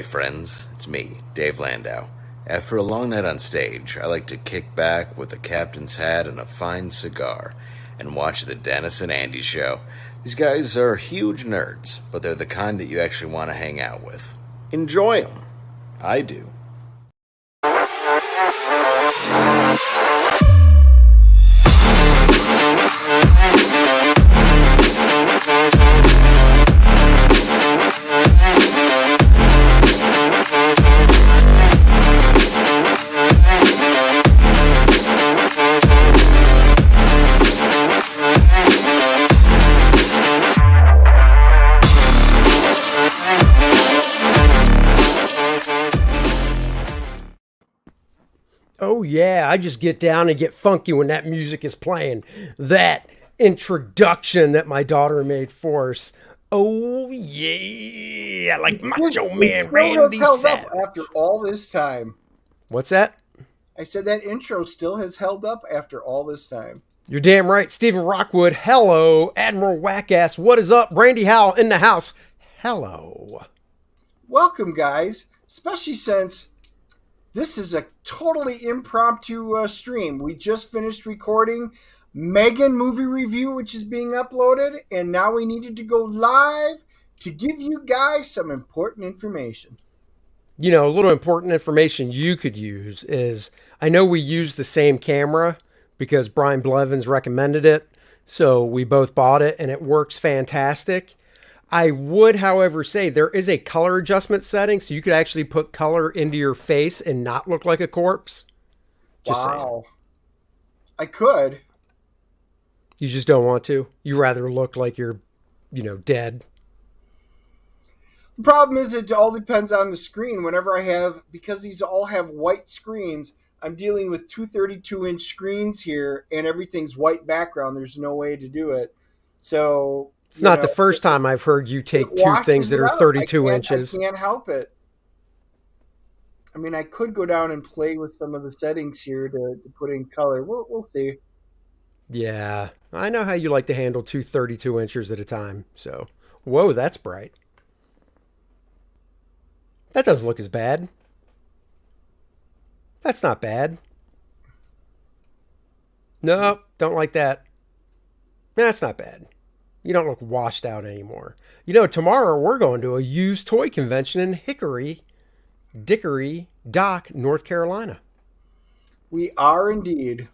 Hey friends, it's me, Dave Landau. After a long night on stage, I like to kick back with a captain's hat and a fine cigar and watch the Dennis and Andy show. These guys are huge nerds, but they're the kind that you actually want to hang out with. Enjoy them. I do. Oh yeah, I just get down and get funky when that music is playing. That introduction that my daughter made for us. Oh yeah, like Macho Man Randy held said. up after all this time. What's that? I said that intro still has held up after all this time. You're damn right. Stephen Rockwood, hello. Admiral Wackass, what is up? Randy Howell in the house, hello. Welcome, guys, especially since this is a totally impromptu stream. We just finished recording Megan movie review, which is being uploaded, and now we needed to go live to give you guys some important information. You know, a little important information you could use is, I know we use the same camera because Brian Blevins recommended it, so we both bought it, and it works fantastic. I would, however, say there is a color adjustment setting, so you could actually put color into your face and not look like a corpse. Just wow. Saying. I could. You just don't want to? You rather look like you're, dead? The problem is it all depends on the screen. Whenever I have, because these all have white screens, I'm dealing with two 32-inch screens here, and everything's white background. There's no way to do it. So... It's not the first time I've heard you take two things that are 32 inches. I can't help it. I mean, I could go down and play with some of the settings here to put in color. We'll see. Yeah, I know how you like to handle two 32 inches at a time. So, whoa, that's bright. That doesn't look as bad. That's not bad. No, don't like that. That's not bad. You don't look washed out anymore. Tomorrow we're going to a used toy convention in Dickory Dock, North Carolina. We are indeed.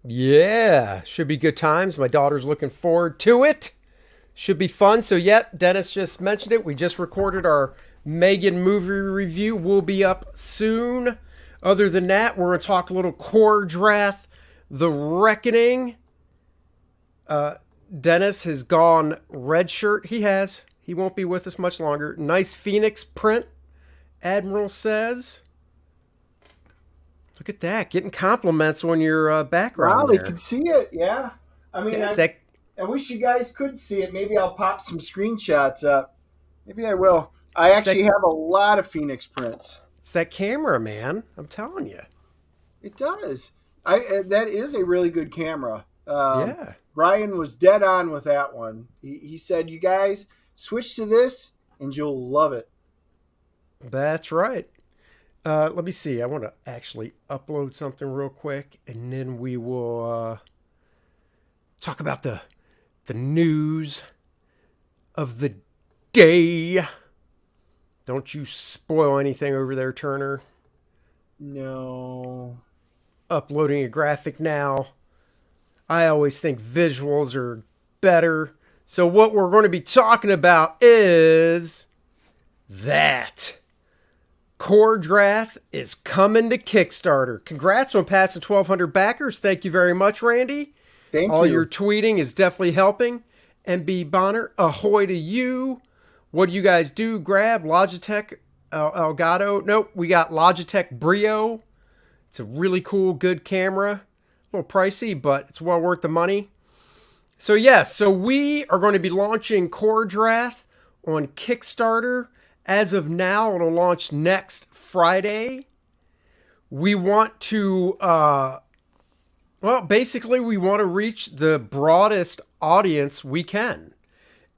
Yeah, should be good times. My daughter's looking forward to it. Should be fun. So, Dennis just mentioned it. We just recorded our Megan movie review. We'll be up soon. Other than that, we're going to talk a little Kor-Drath, The Reckoning. Dennis has gone red shirt. He has. He won't be with us much longer. Nice Phoenix print, Admiral says. Look at that. Getting compliments on your background. Wow, they can see it. Yeah. I mean, yeah, I wish you guys could see it. Maybe I'll pop some screenshots up. Maybe I will. I actually have a lot of Phoenix prints. It's that camera, man. I'm telling you. It does. That is a really good camera. Yeah. Brian was dead on with that one. He said, you guys, switch to this and you'll love it. That's right. Let me see. I want to actually upload something real quick, and then we will talk about the news of the day. Don't you spoil anything over there, Turner. No. Uploading a graphic now. I always think visuals are better. So what we're going to be talking about is that Kor-Drath is coming to Kickstarter. Congrats on passing 1,200 backers. Thank you very much, Randy. Thank you. All your tweeting is definitely helping. MB Bonner, ahoy to you. What do you guys do? Grab Logitech Elgato. Nope, we got Logitech Brio. It's a really cool, good camera. A little pricey, but it's well worth the money. So so we are going to be launching Kor-Drath on Kickstarter. As of now, it'll launch next Friday. We want to, basically we want to reach the broadest audience we can.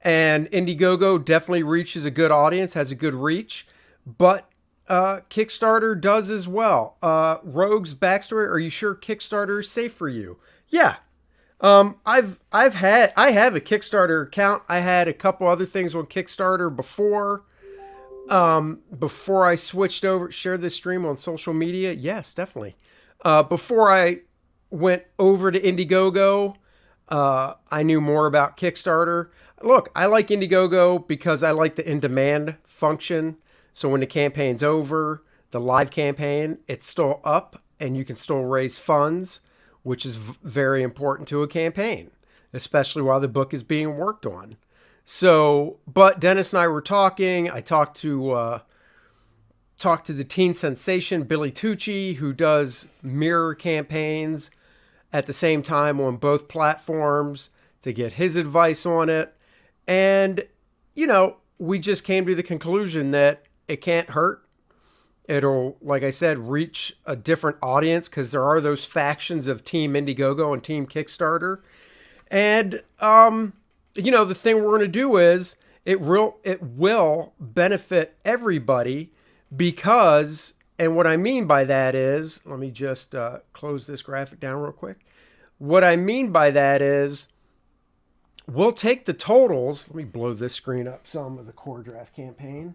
And Indiegogo definitely reaches a good audience, has a good reach. But Kickstarter does as well. Rogue's backstory. Are you sure Kickstarter is safe for you? Yeah. I have a Kickstarter account. I had a couple other things on Kickstarter before I switched over. Share this stream on social media. Yes, definitely. Before I went over to Indiegogo, I knew more about Kickstarter. Look, I like Indiegogo because I like the in-demand function. So when the campaign's over, the live campaign, it's still up and you can still raise funds, which is very important to a campaign, especially while the book is being worked on. So, but Dennis and I were talking. I talked to the teen sensation Billy Tucci, who does mirror campaigns at the same time on both platforms, to get his advice on it. And, we just came to the conclusion that it can't hurt. It'll, like I said, reach a different audience because there are those factions of Team Indiegogo and Team Kickstarter. And, the thing we're going to do is it will benefit everybody because, and what I mean by that is, let me just close this graphic down real quick. What I mean by that is we'll take the totals. Let me blow this screen up some of the Kor-Drath campaign.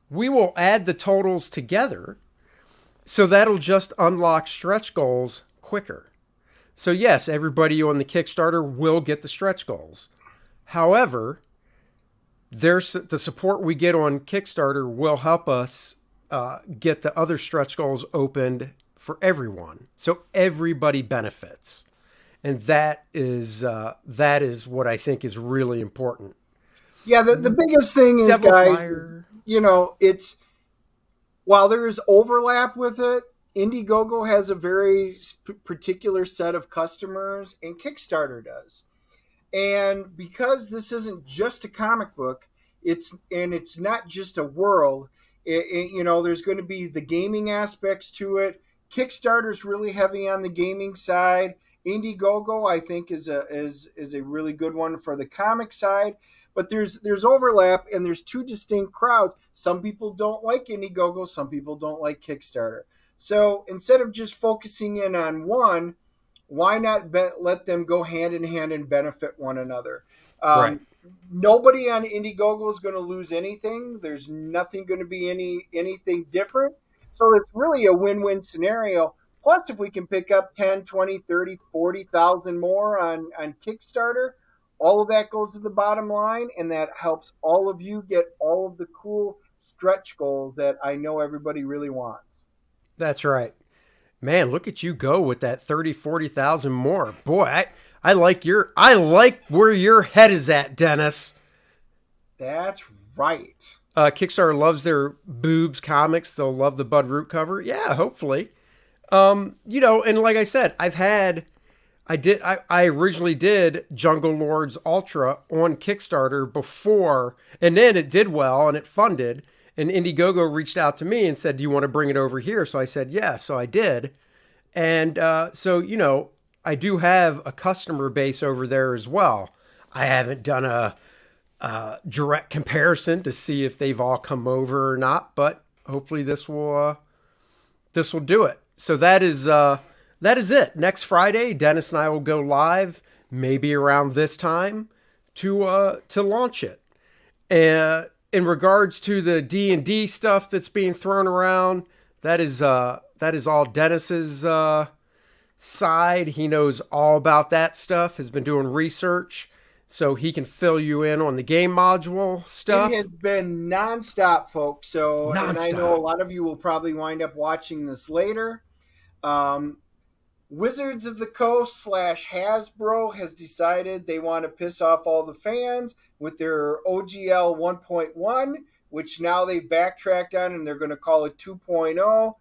We will add the totals together, so that'll just unlock stretch goals quicker. So yes, everybody on the Kickstarter will get the stretch goals. However, there's the support we get on Kickstarter will help us get the other stretch goals opened for everyone. So everybody benefits. And that is what I think is really important. Yeah, the biggest thing is, Devil guys, Fire. it's while there is overlap with it, Indiegogo has a very particular set of customers, and Kickstarter does. And because this isn't just a comic book, it's not just a world. There's going to be the gaming aspects to it. Kickstarter's really heavy on the gaming side. Indiegogo, I think, is a really good one for the comic side. But there's overlap, and there's two distinct crowds. Some people don't like Indiegogo. Some people don't like Kickstarter. So instead of just focusing in on one, why not let them go hand in hand and benefit one another? Right. Nobody on Indiegogo is going to lose anything. There's nothing going to be anything different. So it's really a win-win scenario. Plus, if we can pick up 10, 20, 30, 40,000 more on Kickstarter, all of that goes to the bottom line, and that helps all of you get all of the cool stretch goals that I know everybody really wants. That's right. Man, look at you go with that 30, 40,000 more. Boy, I like where your head is at, Dennis. That's right. Kickstarter loves their boobs comics. They'll love the Bud Root cover. Yeah, hopefully. And like I said, I originally did Jungle Lords Ultra on Kickstarter before, and then it did well and it funded. And Indiegogo reached out to me and said, "Do you want to bring it over here?" So I said, "Yeah." So I did. And so I do have a customer base over there as well. I haven't done a direct comparison to see if they've all come over or not, but hopefully this will do it. So that is it. Next Friday, Dennis and I will go live, maybe around this time, to launch it. In regards to the D&D stuff that's being thrown around, that is all Dennis's side. He knows all about that stuff, has been doing research, so he can fill you in on the game module stuff. It has been nonstop, folks. So, Nonstop. And I know a lot of you will probably wind up watching this later. Wizards of the Coast / Hasbro has decided they want to piss off all the fans with their OGL 1.1, which now they've backtracked on and they're going to call it 2.0.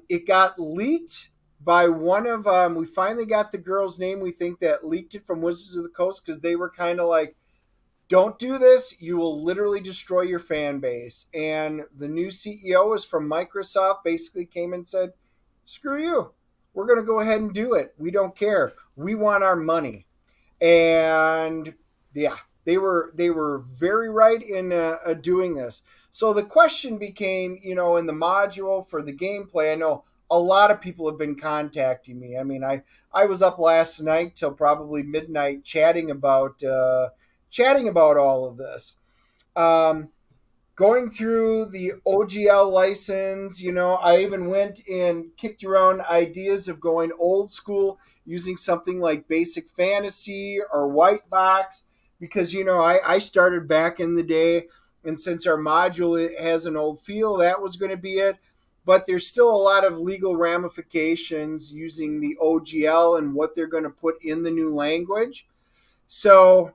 It got leaked by one of we finally got the girl's name we think that leaked it from Wizards of the Coast, because they were kind of like, don't do this, you will literally destroy your fan base. And the new CEO is from Microsoft, basically came and said, screw you. We're going to go ahead and do it. We don't care. We want our money. And yeah, they were very right in doing this. So the question became, in the module for the gameplay, I know a lot of people have been contacting me. I mean, I was up last night till probably midnight chatting about all of this. Um, Going through the OGL license, I even went and kicked around ideas of going old school using something like Basic Fantasy or White Box because, I started back in the day. And since our module has an old feel, that was going to be it. But there's still a lot of legal ramifications using the OGL and what they're going to put in the new language. So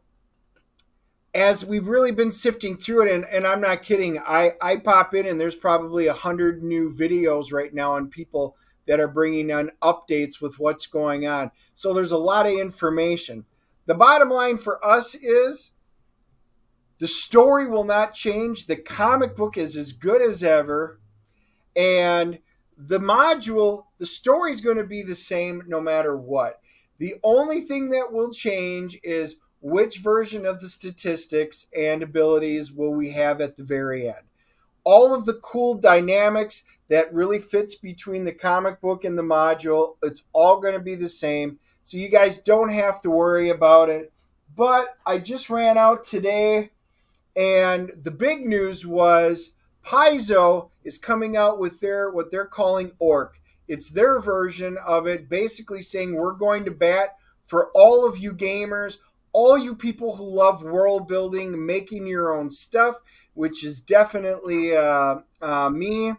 as we've really been sifting through it, and I'm not kidding, I pop in and there's probably 100 new videos right now on people that are bringing on updates with what's going on. So there's a lot of information. The bottom line for us is the story will not change. The comic book is as good as ever. And the module, the story is going to be the same no matter what. The only thing that will change is which version of the statistics and abilities will we have at the very end. All of the cool dynamics that really fits between the comic book and the module, it's all going to be the same. So you guys don't have to worry about it. But I just ran out today, and the big news was Paizo is coming out with what they're calling Orc. It's their version of it, basically saying we're going to bat for all of you gamers, all you people who love world building, making your own stuff, which is definitely me.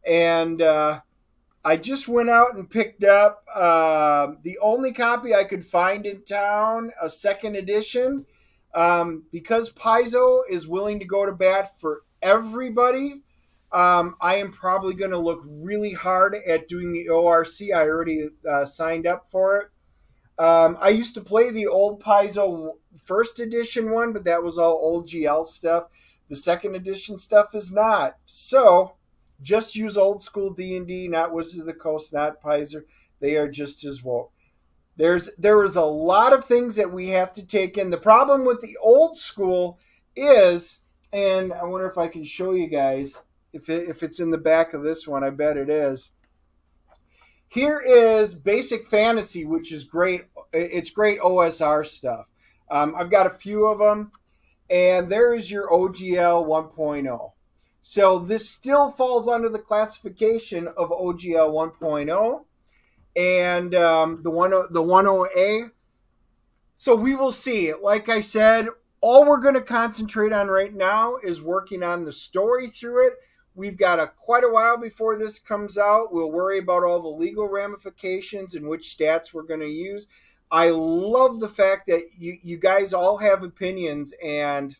And I just went out and picked up the only copy I could find in town, a second edition, because Paizo is willing to go to bat for everybody. I am probably going to look really hard at doing the ORC. I already signed up for it. I used to play the old Paizo first edition one, but that was all old GL stuff. The second edition stuff is not. So just use old school D&D, not Wizards of the Coast, not Paizo. They are just as woke. There is a lot of things that we have to take in. The problem with the old school is, and I wonder if I can show you guys, if it's in the back of this one, I bet it is. Here is Basic Fantasy, which is great. It's great OSR stuff. I've got a few of them. And there is your OGL 1.0. So this still falls under the classification of OGL 1.0 and the 10A. So we will see. Like I said, all we're going to concentrate on right now is working on the story through it. We've got quite a while before this comes out. We'll worry about all the legal ramifications and which stats we're going to use. I love the fact that you guys all have opinions, and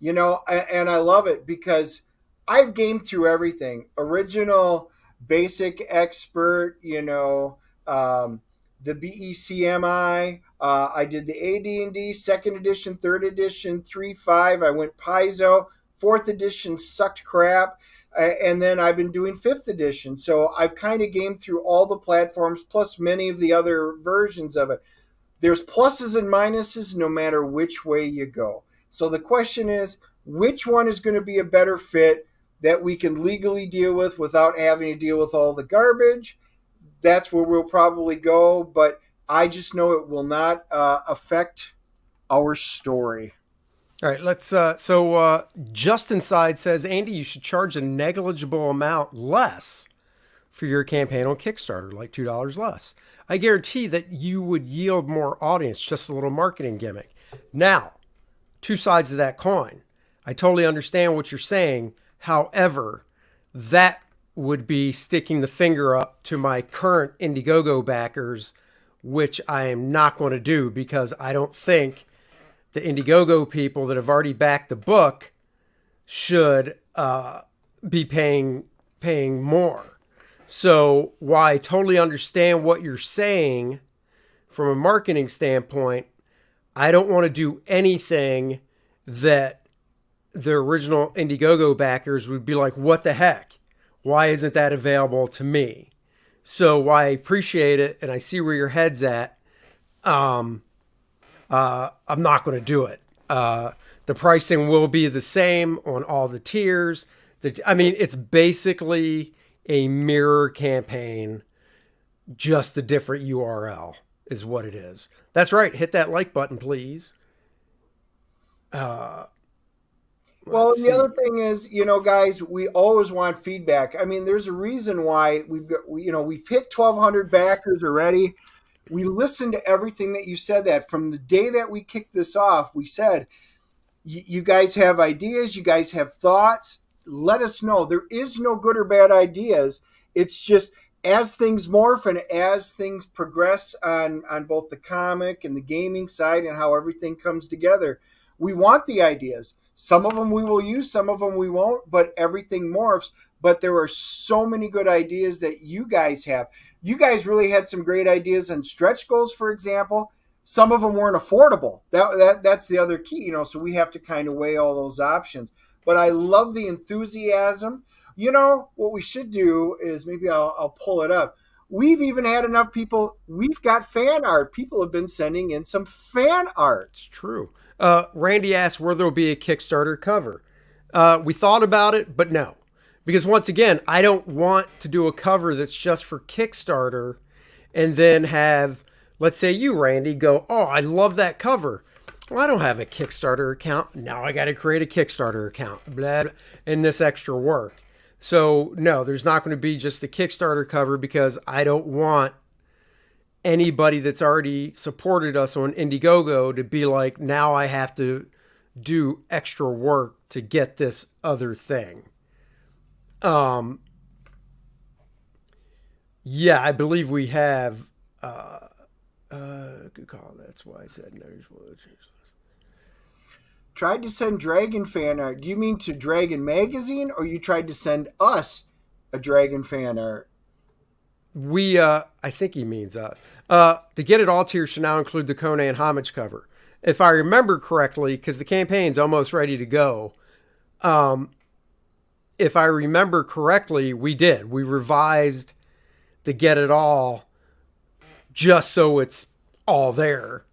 and I love it because I've gamed through everything. Original, basic, expert, the BECMI. I did the AD&D, second edition, third edition, 3.5. I went Paizo. Fourth edition sucked crap. And then I've been doing fifth edition. So I've kind of gamed through all the platforms, plus many of the other versions of it. There's pluses and minuses no matter which way you go. So the question is, which one is going to be a better fit that we can legally deal with without having to deal with all the garbage? That's where we'll probably go. But I just know it will not affect our story. All right, let's. So Just Inside says, Andy, you should charge a negligible amount less for your campaign on Kickstarter, like $2 less. I guarantee that you would yield more audience, just a little marketing gimmick. Now, two sides of that coin. I totally understand what you're saying. However, that would be sticking the finger up to my current Indiegogo backers, which I am not going to do because I don't think the Indiegogo people that have already backed the book should be paying more. So while I totally understand what you're saying from a marketing standpoint, I don't want to do anything that the original Indiegogo backers would be like, what the heck? Why isn't that available to me? So while I appreciate it and I see where your head's at, I'm not going to do it. The pricing will be the same on all the tiers. I mean, it's basically a mirror campaign, just the different URL is what it is. That's right. Hit that like button, please. Well, and the other thing is, guys, we always want feedback. I mean, there's a reason why we've hit 1,200 backers already. We listened to everything that you said. That from the day that we kicked this off, we said, you guys have ideas, you guys have thoughts. Let us know. There is no good or bad ideas. It's just as things morph and as things progress on both the comic and the gaming side and how everything comes together, we want the ideas. Some of them we will use, some of them we won't, but everything morphs. But there are so many good ideas that you guys have. You guys really had some great ideas on stretch goals, for example. Some of them weren't affordable. That's the other key, so we have to kind of weigh all those options. But I love the enthusiasm. What we should do is maybe I'll pull it up. We've even had enough people. We've got fan art. People have been sending in some fan art. It's true. Randy asked where there'll be a Kickstarter cover. We thought about it, but no. Because once again, I don't want to do a cover that's just for Kickstarter and then have, let's say you, Randy, go, oh, I love that cover. Well, I don't have a Kickstarter account. Now I got to create a Kickstarter account, blah, blah, and this extra work. So no, there's not going to be just the Kickstarter cover because I don't want anybody that's already supported us on Indiegogo to be like, now I have to do extra work to get this other thing. Yeah, I believe we have, good call. That's why I said no. Tried to send Dragon fan art. Do you mean to Dragon Magazine, or you tried to send us a Dragon fan art? I think he means us. To get it all tiers should now include the Conan homage cover. If I remember correctly, because the campaign's almost ready to go. If I remember correctly, we did. We revised the Get It All just so it's all there,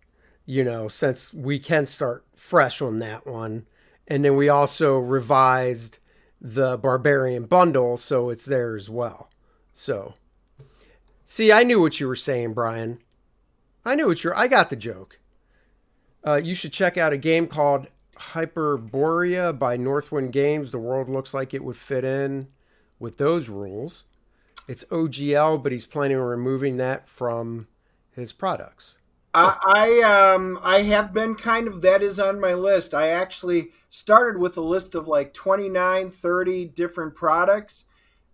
since we can start fresh on that one. And then we also revised the Barbarian bundle so it's there as well. So, see, I knew what you were saying, Brian. I got the joke. You should check out a game called Hyperborea by Northwind Games. The world looks like it would fit in with those rules. It's OGL, but he's planning on removing that from his products. I have been that is on my list. I actually started with a list of like 29, 30 different products.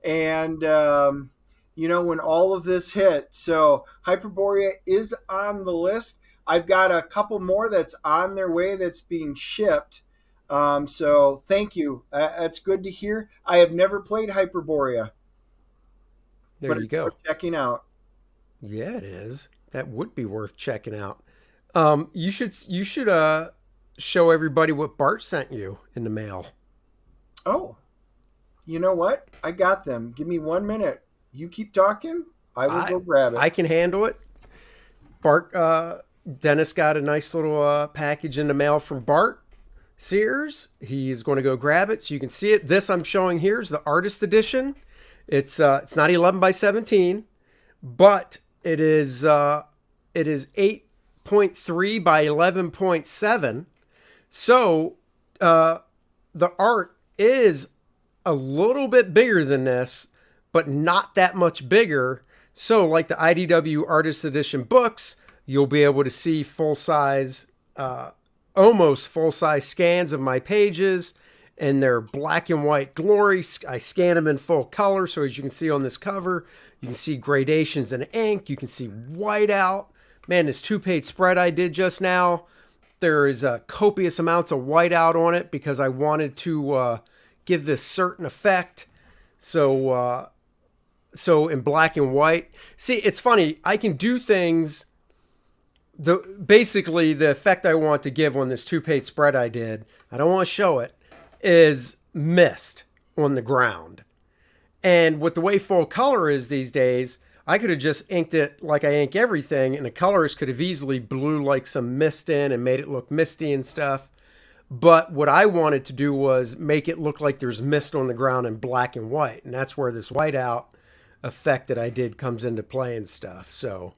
And, when all of this hit, so Hyperborea is on the list. I've got a couple more that's on their way that's being shipped. So thank you. That's good to hear. I have never played Hyperborea. There you go. Worth checking out. Yeah, it is. That would be worth checking out. You should show everybody what Bart sent you in the mail. Oh, you know what? I got them. Give me 1 minute. You keep talking. I will go grab it. I can handle it. Bart, Dennis got a nice little package in the mail from Bart Sears. He's going to go grab it so you can see it. This I'm showing here is the artist edition. It's not 11 by 17, but it is 8.3 by 11.7. So the art is a little bit bigger than this, but not that much bigger. So like the IDW Artist Edition books, you'll be able to see full-size, almost full-size scans of my pages, and they're black and white glory. I scan them in full color, so as you can see on this cover, you can see gradations in ink. You can see whiteout. Man, this 2-page spread I did just now, there is copious amounts of whiteout on it because I wanted to give this certain effect. So in black and white. See, it's funny. I can do things. Basically, the effect I want to give on this 2-page spread I did, I don't want to show it, is mist on the ground. And with the way full color is these days, I could have just inked it like I ink everything, and the colors could have easily blew like some mist in and made it look misty and stuff. But what I wanted to do was make it look like there's mist on the ground in black and white. And that's where this whiteout effect that I did comes into play and stuff. So,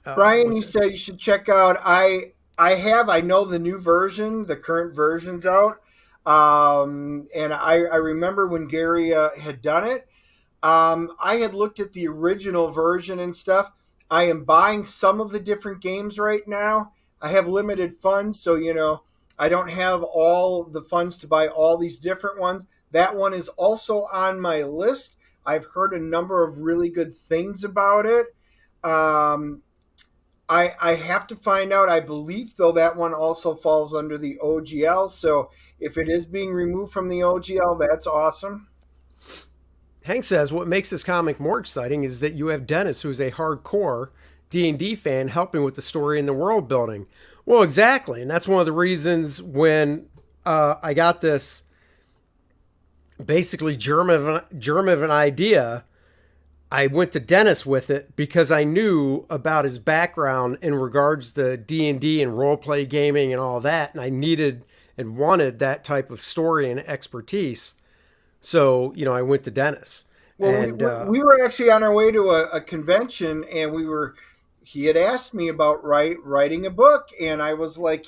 Brian, you said you should check out. I know the new version, the current version's out, and I remember when Gary had done it. I had looked at the original version and stuff. I am buying some of the different games right now. I have limited funds, so I don't have all the funds to buy all these different ones. That one is also on my list. I've heard a number of really good things about it. I have to find out. I believe, though, that one also falls under the OGL. So if it is being removed from the OGL, that's awesome. Hank says what makes this comic more exciting is that you have Dennis, who's a hardcore D&D fan, helping with the story and the world building. Well, exactly, and that's one of the reasons when I got this basically germ of an idea, I went to Dennis with it because I knew about his background in regards to D&D and role play gaming and all that, and I needed and wanted that type of story and expertise. So, I went to Dennis. Well, And we were actually on our way to a convention, and he had asked me about writing a book, and I was like,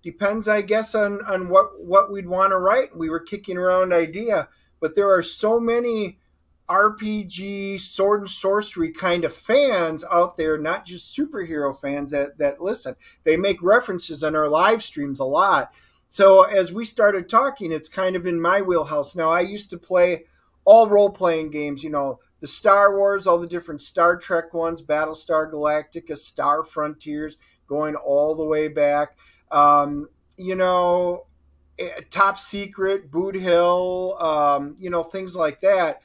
depends, I guess, on what we'd want to write. We were kicking around idea, but there are so many RPG, sword and sorcery kind of fans out there, not just superhero fans that listen. They make references on our live streams a lot. So as we started talking, it's kind of in my wheelhouse. Now, I used to play all role-playing games, the Star Wars, all the different Star Trek ones, Battlestar Galactica, Star Frontiers, going all the way back. Top Secret, Boot Hill, things like that.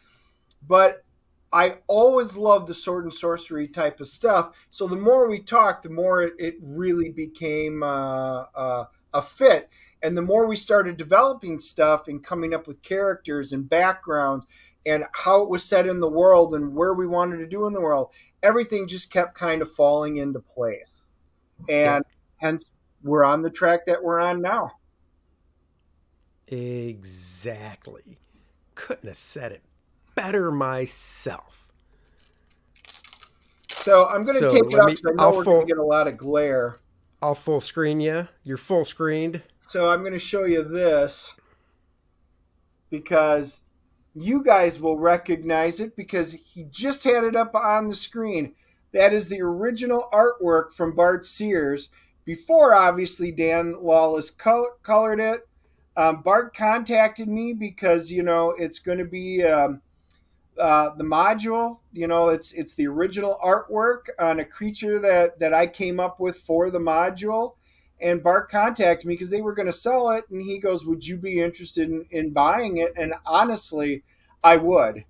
But I always loved the sword and sorcery type of stuff. So the more we talked, the more it really became a fit. And the more we started developing stuff and coming up with characters and backgrounds and how it was set in the world and where we wanted to do in the world, everything just kept kind of falling into place. And hence, we're on the track that we're on now. exactly. Couldn't have said it better myself. So I'm going to take it up because I know we're going to get a lot of glare. I'll full screen you. You're full screened. So I'm going to show you this because you guys will recognize it because he just had it up on the screen. That is the original artwork from Bart Sears. Before, obviously, Dan Lawless colored it. Bart contacted me because, it's going to be the module. It's the original artwork on a creature that I came up with for the module. And Bart contacted me because they were going to sell it. And he goes, would you be interested in buying it? And honestly, I would.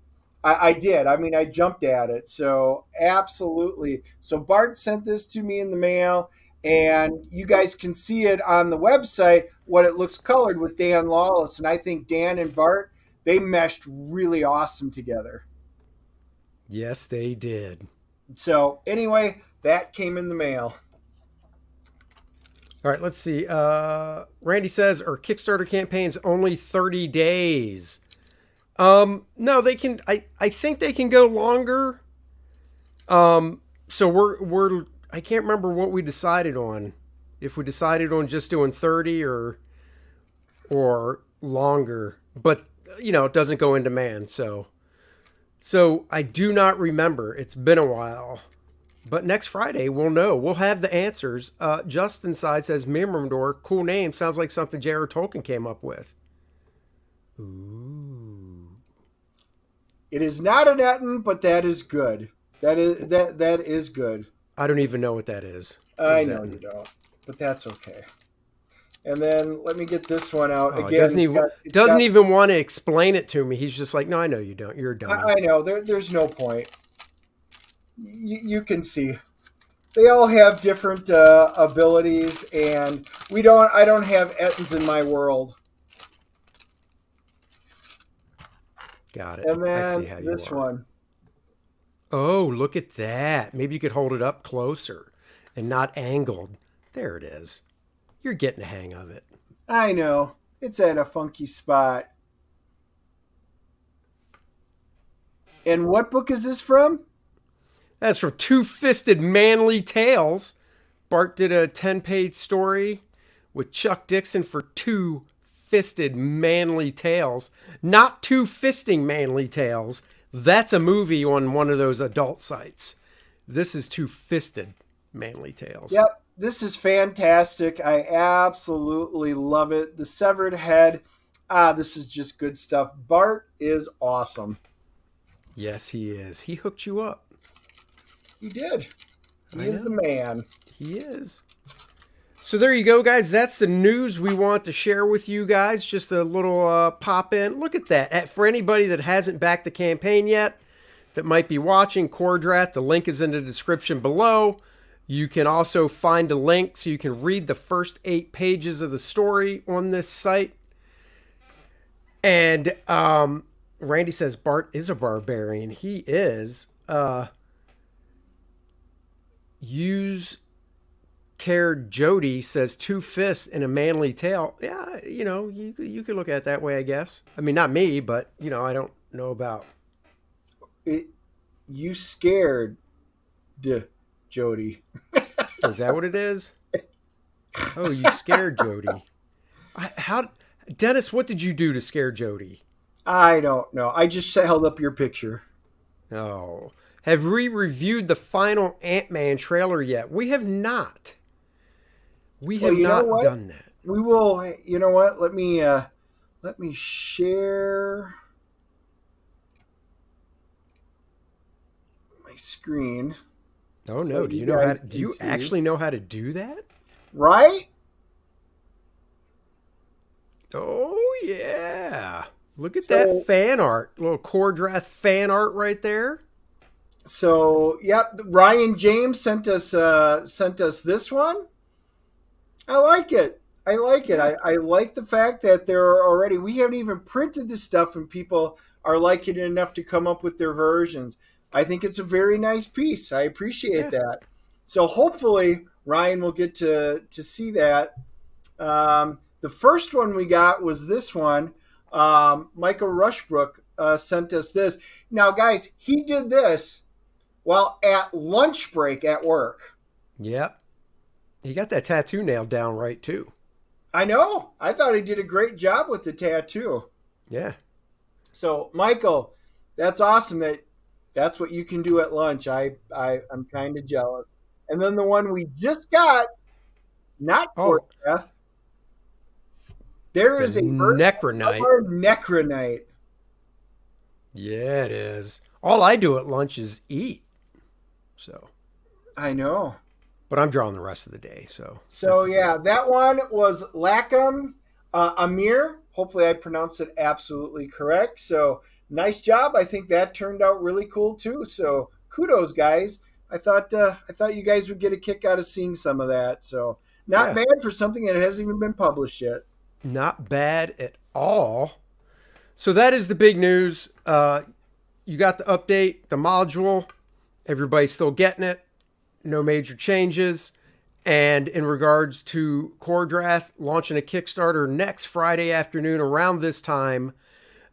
I did. I mean, I jumped at it. So absolutely. So Bart sent this to me in the mail. And you guys can see it on the website, what it looks colored with Dan Lawless. And I think Dan and Bart, they meshed really awesome together. Yes, they did. So anyway, that came in the mail. All right, let's see. Randy says, our Kickstarter campaign's only 30 days. No, they can. I think they can go longer. So we're. I can't remember what we decided on. If we decided on just doing 30 or longer, but it doesn't go in demand. So I do not remember. It's been a while. But next Friday, we'll know. We'll have the answers. Justin Side says, Myrmidor, cool name. Sounds like something J.R. Tolkien came up with. Ooh. It is not an Eton, but that is good. That is good. I don't even know what that is. I know you don't, but that's okay. And then let me get this one out again. Doesn't even want to explain it to me. He's just like, no, I know you don't. You're dumb. I know. There's no point. You can see they all have different abilities, and I don't have Ettins in my world. Got it. And then I see how this you are. one. Oh, look at that. Maybe you could hold it up closer and not angled. There it is. You're getting the hang of it. I know. It's at a funky spot. And what book is this from? That's from Two-Fisted Manly Tales. Bart did a 10-page story with Chuck Dixon for Two-Fisted Manly Tales. Not Two-Fisting Manly Tales. That's a movie on one of those adult sites. This is Two-Fisted Manly Tales. Yep, this is fantastic. I absolutely love it. The severed head. This is just good stuff. Bart is awesome. Yes, he is. He hooked you up. He did. He is the man. He is. So there you go, guys. That's the news we want to share with you guys. Just a little pop in. Look at that. For anybody that hasn't backed the campaign yet, that might be watching Kor-Drath, the link is in the description below. You can also find a link so you can read the first 8 pages of the story on this site. And Randy says Bart is a barbarian. He is. Use Care Jody says 2 fists in a manly tale. Yeah, you could look at it that way, I guess. I mean, not me, but I don't know about you scared Jody. Is that what it is? Oh, you scared Jody. Dennis, what did you do to scare Jody? I don't know. I just held up your picture. Oh. Have we reviewed the final Ant-Man trailer yet? We have not. We have not done that. We will. You know what? Let me share my screen. Oh no! Do you actually know how to do that? Right? Oh yeah! Look at that fan art, little Kor-Drath fan art right there. So, yep, Ryan James sent us this one. I like it. I like the fact that we haven't even printed this stuff and people are liking it enough to come up with their versions. I think it's a very nice piece. I appreciate that. So hopefully Ryan will get to see that. The first one we got was this one. Michael Rushbrook sent us this. Now, guys, he did this while at lunch break at work. Yep. He got that tattoo nailed down right, too. I know. I thought he did a great job with the tattoo. Yeah. So, Michael, that's awesome that's what you can do at lunch. I'm kind of jealous. And then the one we just got, not Kor-Drath. There is a Necronite. Necronite. Yeah, it is. All I do at lunch is eat. So. I know. But I'm drawing the rest of the day. So yeah, that one was Lackham Amir. Hopefully I pronounced it absolutely correct. So nice job. I think that turned out really cool too. So kudos, guys. I thought you guys would get a kick out of seeing some of that. So not bad for something that hasn't even been published yet. Not bad at all. So that is the big news. You got the update, the module. Everybody's still getting it. No major changes. And in regards to Kor-Drath, launching a Kickstarter next Friday afternoon around this time.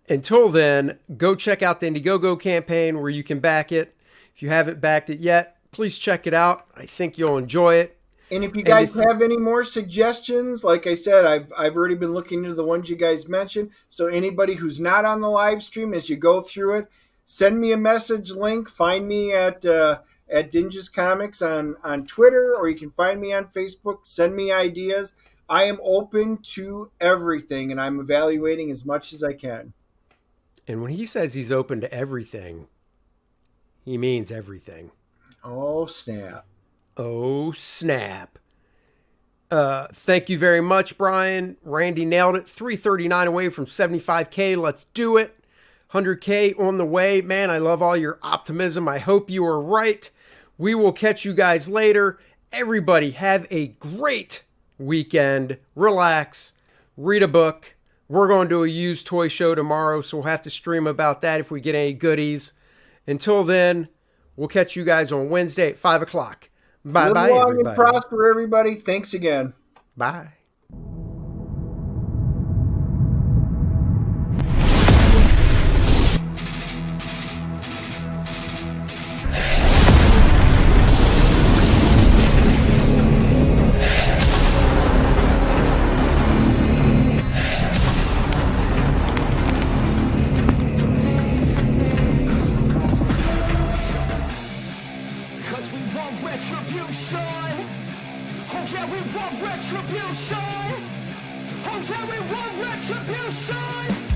Until then, go check out the Indiegogo campaign where you can back it. If you haven't backed it yet, please check it out. I think you'll enjoy it. And if you guys have any more suggestions, like I said, I've already been looking into the ones you guys mentioned. So anybody who's not on the live stream, as you go through it, send me a message link. Find me at Dinges Comics on Twitter, or you can find me on Facebook. Send me ideas. I am open to everything, and I'm evaluating as much as I can. And when he says he's open to everything, he means everything. Oh, snap. Oh, snap. Thank you very much, Brian. Randy nailed it. 339 away from 75K. Let's do it. 100K on the way. Man, I love all your optimism. I hope you are right. We will catch you guys later. Everybody have a great weekend. Relax. Read a book. We're going to a used toy show tomorrow, so we'll have to stream about that if we get any goodies. Until then, we'll catch you guys on Wednesday at 5 o'clock. Bye-bye, Live long everybody. and prosper, everybody. Thanks again. Bye. Oh yeah, we want retribution. Oh yeah, we want retribution.